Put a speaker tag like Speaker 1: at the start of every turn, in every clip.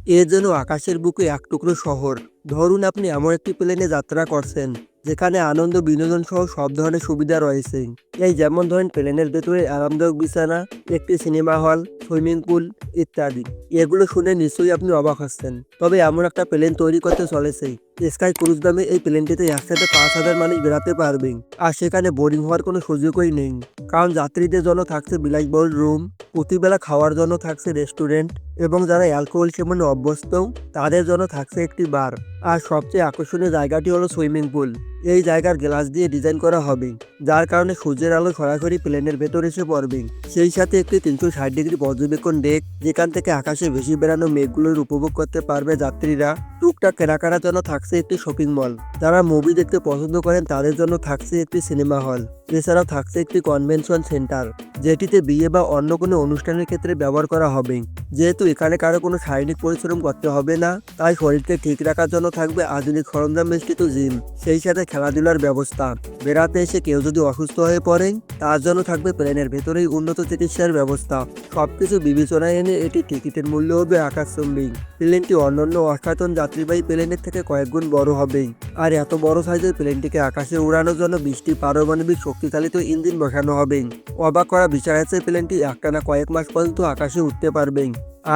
Speaker 1: এ যেন আকাশের বুকে এক টুকরো শহর। ধরুন আপনি এমন একটি প্লেনে যাত্রা করছেন যেখানে আনন্দ বিনোদন সহ সব ধরনের সুবিধা রয়েছে। এই যেমন ধরেন প্লেনের ভেতরে আরামদায়ক বিছানা, একটি সিনেমা হল, সুইমিং পুল ইত্যাদি। এগুলো শুনে নিশ্চয়ই আপনি অবাক হচ্ছেন। তবে এমন একটা প্লেন তৈরি করতে চলেছে, স্কাই ক্রুজ নামে এই প্লেনটিতে একসাথে 5,000 মানুষ বেড়াতে পারবেন। আর সেখানে বোরিং হওয়ার কোনো সুযোগই নেই, কারণ যাত্রীদের জন্য থাকছে বিলাসবহুল রুম, প্রতিবেলা খাওয়ার জন্য থাকছে রেস্টুরেন্ট, এবং যারা অ্যালকোহল সেবনে অভ্যস্ত তাদের জন্য থাকছে একটি বার। আর সবচেয়ে আকর্ষণীয় জায়গাটি হলো সুইমিং পুল। এই জায়গার গ্লাস দিয়ে ডিজাইন করা হবে, যার কারণে সূর্যের আলো সরাসরি প্লেনের ভেতর এসে পড়বে। সেই সাথে একটি 360 ডিগ্রি পর্যবেক্ষণ ডেক, যেখান থেকে আকাশে ভেসে বেড়ানো মেঘগুলোর উপভোগ করতে পারবে যাত্রীরা। টুকটাক কেনাকাটার জন্য থাকছে একটি শপিং মল, যারা মুভি দেখতে পছন্দ করেন তাদের জন্য থাকছে একটি সিনেমা হল। এছাড়াও থাকছে একটি কনভেনশন সেন্টার, যেটিতে বিয়ে বা অন্য কোনো অনুষ্ঠানের ক্ষেত্রে ব্যবহার করা হবে। যেহেতু এখানে কারো কোনো শারীরিক পরিশ্রম করতে হবে না, তাই শরীরকে ঠিক রাখার জন্য থাকবে আধুনিক সরঞ্জাম বেষ্টিত জিম, সেই সাথে খেলাধুলার ব্যবস্থা। বেড়াতে এসে কেউ যদি অসুস্থ হয়ে পড়েন, তার জন্য থাকবে প্লেনের ভেতরেই উন্নত চিকিৎসার ব্যবস্থা। সবকিছু বিবেচনায় এনে এটি টিকিটের মূল্য হবে আকাশচুম্বী। প্লেনটি অন্যান্য অসাধারণ যাত্রীবাহী প্লেনের থেকে কয়েক গুণ বড় হবে। আর এত বড় সাইজের প্লেনটিকে আকাশে উড়ানোর জন্য 20টি পারমাণবিক শক্তিচালিত ইঞ্জিন বসানো হবে। অবাক করা বিষয় আছে, প্লেনটি একটানা কয়েক মাস পর্যন্ত আকাশে উঠতে পারবে।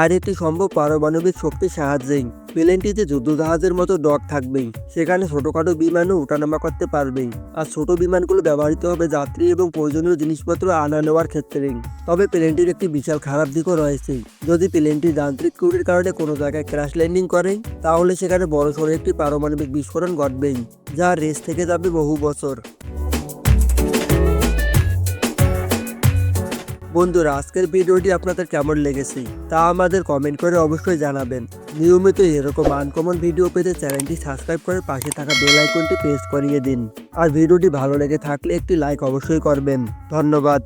Speaker 1: আর এটি সম্ভব পারমাণবিক শক্তির সাহায্যেই। প্লেনটিতে যুদ্ধজাহাজের মতো ডক থাকবে, সেখানে ছোটখাটো বিমানও ওঠানামা করতে পারবে। আর ছোট বিমানগুলো ব্যবহৃত হবে যাত্রী এবং প্রয়োজনীয় জিনিসপত্র আনা নেওয়ার ক্ষেত্রে। তবে প্লেনটির একটি বিশাল খারাপ দিকও রয়েছে। যদি প্লেনটি যান্ত্রিক ত্রুটির কারণে কোনো জায়গায় ক্র্যাশ ল্যান্ডিং করে, তাহলে সেখানে বড়সড় একটি পারমাণবিক বিস্ফোরণ ঘটবেই, যা রেস থেকে যাবে বহু বছর। বন্ধুরা, আজকের ভিডিওটি আপনাদের কেমন লেগেছে তা আমাদের কমেন্ট করে অবশ্যই জানাবেন। নিয়মিত এরকম আনকমন ভিডিও পেতে চ্যানেলটি সাবস্ক্রাইব করে পাশে থাকা বেল আইকনটি প্রেস করিয়ে দিন। আর ভিডিওটি ভালো লেগে থাকলে একটি লাইক অবশ্যই করবেন। ধন্যবাদ।